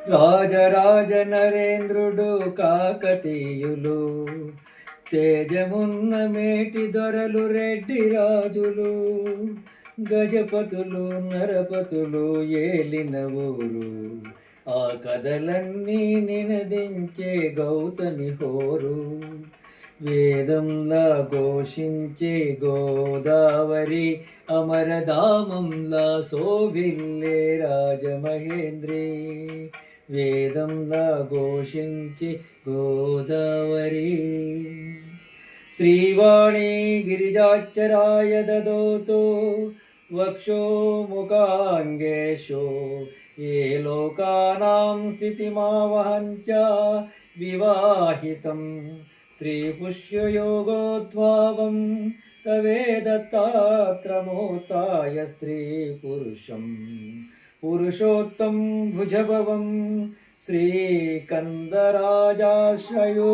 రాజరాజ నరేంద్రుడు కాకతీయులు, తేజమున్న మేటి దొరలు రెడ్డి రాజులు, గజపతులు నరపతులు ఏలిన ఊరు, ఆ కథలన్నీ నినదించే గౌతమి హోరు. వేదంలా ఘోషించే గోదావరి, అమరధామంలా శోభిల్లే రాజమహేంద్రి. వేదంలా ఘోషించే గోదావరి. శ్రీవాణి గిరిజాచరాయ దదోతో వక్షో ముఖాంగేషో, ఏ లోకానాం స్థితిమావహంచ వివాహితం. స్త్రీపుష్యయోగోద్భావం తవేదత్తాత్రమూర్తాయ స్త్రీ పురుషం పురుషోత్తం భుజభవం శ్రీకందరాజాశ్రయో.